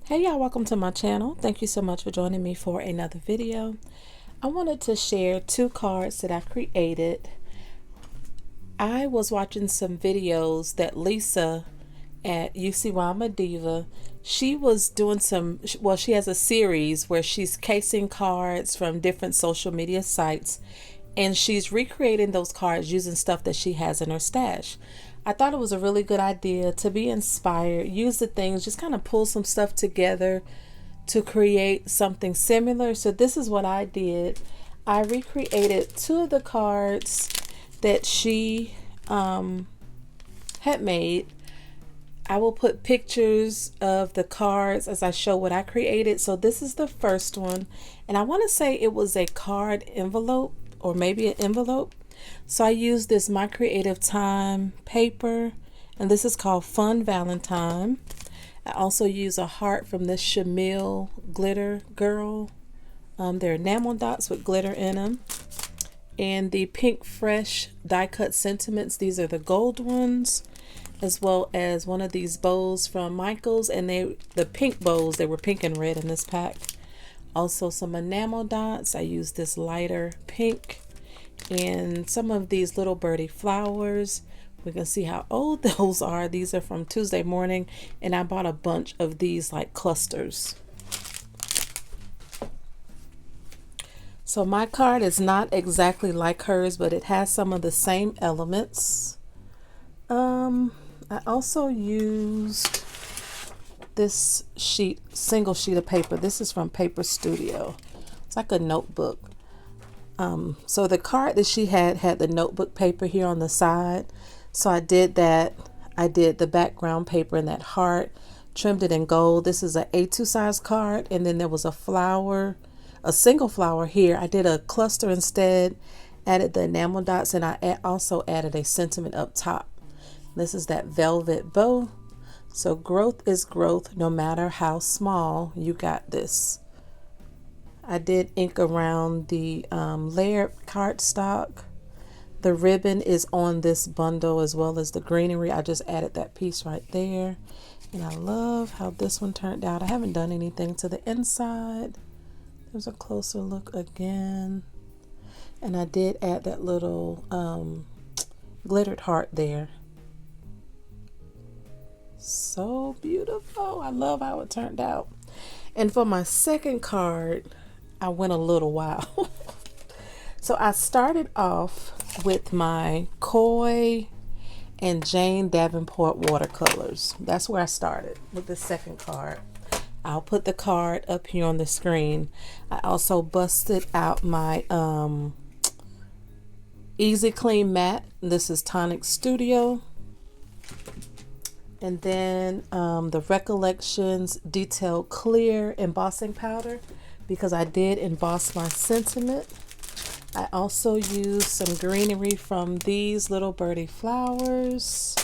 Hey y'all, welcome to my channel. Thank you so much for joining me for another video. I wanted to share two cards that I created. I was watching some videos that Lisa at UCYIMADIVA, she was doing she has a series where she's casing cards from different social media sites and she's recreating those cards using stuff that she has in her stash. I thought it was a really good idea to be inspired, use the things, just kind of pull some stuff together to create something similar. So this is what I did. I recreated two of the cards that she had made. I will put pictures of the cards as I show what I created. So this is the first one, and I want to say it was a card envelope or maybe an envelope. So I used this My Creative Time paper, and this is called Fun Valentine. I also use a heart from this Shamil glitter girl. They're enamel dots with glitter in them. And the Pink Fresh die cut sentiments, these are the gold ones, as well as one of these bows from Michaels, and the pink bows, they were pink and red in this pack. Also some enamel dots. I used this lighter pink and some of these little birdie flowers. We can see how old those are. These are from Tuesday morning, and I bought a bunch of these like clusters. So my card is not exactly like hers, but it has some of the same elements. I also used this single sheet of paper. This is from Paper Studio. It's like a notebook. So the card that she had the notebook paper here on the side. So I did that. I did the background paper in that heart, trimmed it in gold. This is an A2 size card, and then there was a flower, a single flower here. I did a cluster instead, added the enamel dots, and I also added a sentiment up top. This is that velvet bow. So growth is growth, no matter how small. You got this. I did ink around the layered cardstock. The ribbon is on this bundle as well as the greenery. I just added that piece right there. And I love how this one turned out. I haven't done anything to the inside. There's a closer look again. And I did add that little glittered heart there. So beautiful. I love how it turned out. And for my second card, I went a little wild. So I started off with my Koi and Jane Davenport watercolors. That's where I started with the second card. I'll put the card up here on the screen. I also busted out my Easy Clean Matte. This is Tonic Studio. And then the Recollections Detailed Clear embossing powder, because I did emboss my sentiment. I also used some greenery from these little birdie flowers.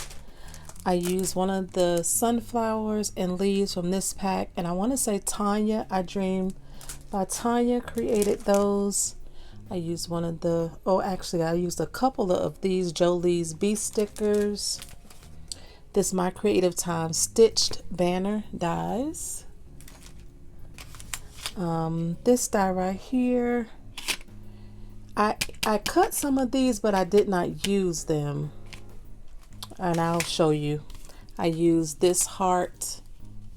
I used one of the sunflowers and leaves from this pack, and I want to say Tanya, I Dream by Tanya created those. I used one of the, I used a couple of these Jolie's Bee stickers. This My Creative Time stitched banner dies. This die right here. I cut some of these, but I did not use them. And I'll show you. I used this heart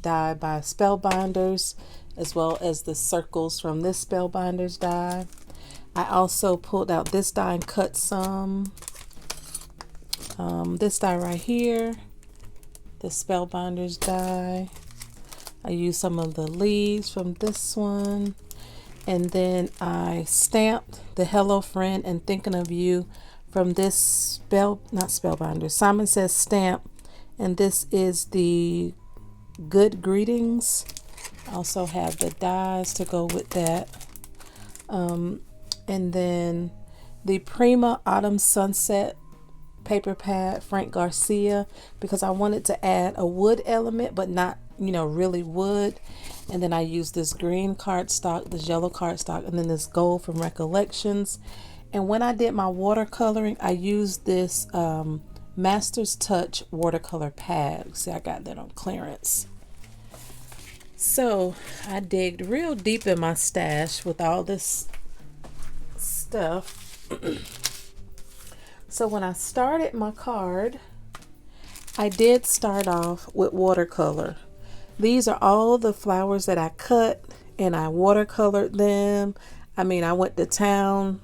die by Spellbinders, as well as the circles from this Spellbinders die. I also pulled out this die and cut some. This die right here. The Spellbinders die. I used some of the leaves from this one, and then I stamped the Hello Friend and Thinking of You from this Simon Says stamp, and this is the Good Greetings. I also have the dies to go with that, and then the Prima Autumn Sunset paper pad, Frank Garcia, because I wanted to add a wood element, but not, really wood. And then I used this green cardstock, this yellow cardstock, and then this gold from Recollections. And when I did my watercoloring, I used this Master's Touch watercolor pad. See, I got that on clearance. So I digged real deep in my stash with all this stuff. So when I started my card, I did start off with watercolor. These are all the flowers that I cut and I watercolored them. I mean, I went to town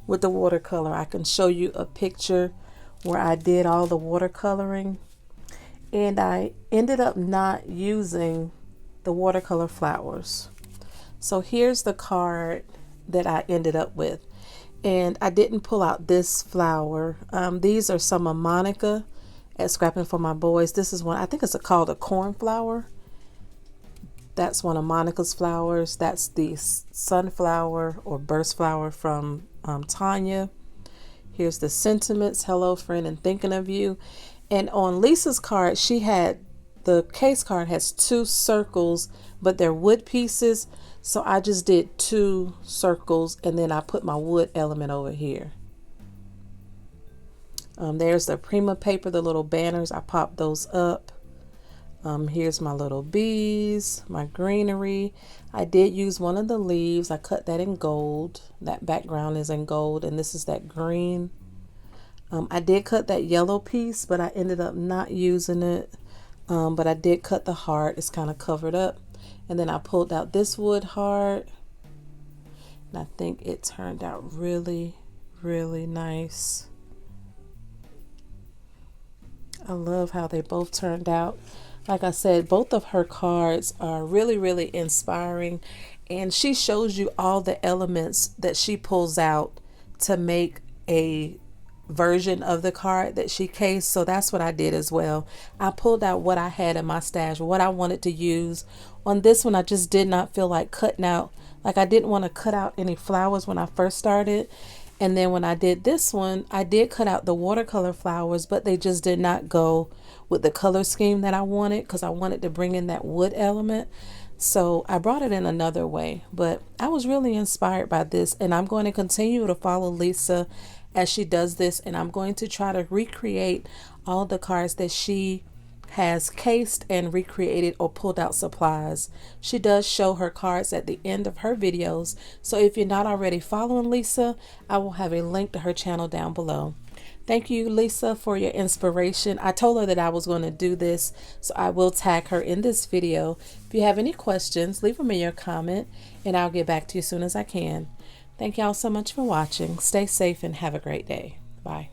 with the watercolor. I can show you a picture where I did all the watercoloring, and I ended up not using the watercolor flowers. So here's the card that I ended up with, and I didn't pull out this flower. These are some of Monica at Scrapping for My Boys. This is one, I think it's called a cornflower. That's one of Monica's flowers. That's the sunflower or burst flower from Tanya. Here's the sentiments, hello friend and thinking of you. And on Lisa's card, she had, the case card has 2 circles, but they're wood pieces. So I just did 2 circles and then I put my wood element over here. There's the Prima paper, the little banners. I popped those up. Here's my little bees, my greenery. I did use one of the leaves. I cut that in gold. That background is in gold, and this is that green. I did cut that yellow piece, but I ended up not using it. But I did cut the heart. It's kind of covered up. And then I pulled out this wood heart. And I think it turned out really, really nice. I love how they both turned out. Like I said, both of her cards are really, really inspiring. And she shows you all the elements that she pulls out to make a version of the card that she cased. So that's what I did as well. I pulled out what I had in my stash, what I wanted to use. On this one, I just did not feel like cutting out. Like I didn't want to cut out any flowers when I first started. And then when I did this one, I did cut out the watercolor flowers, but they just did not go with the color scheme that I wanted because I wanted to bring in that wood element. So I brought it in another way, but I was really inspired by this, and I'm going to continue to follow Lisa as she does this, and I'm going to try to recreate all the cards that she has cased and recreated or pulled out supplies. She does show her cards at the end of her videos, so if you're not already following Lisa, I will have a link to her channel down below. Thank you, Lisa, for your inspiration. I told her that I was going to do this, so I will tag her in this video. If you have any questions, leave them in your comment, and I'll get back to you as soon as I can. Thank y'all so much for watching. Stay safe and have a great day. Bye.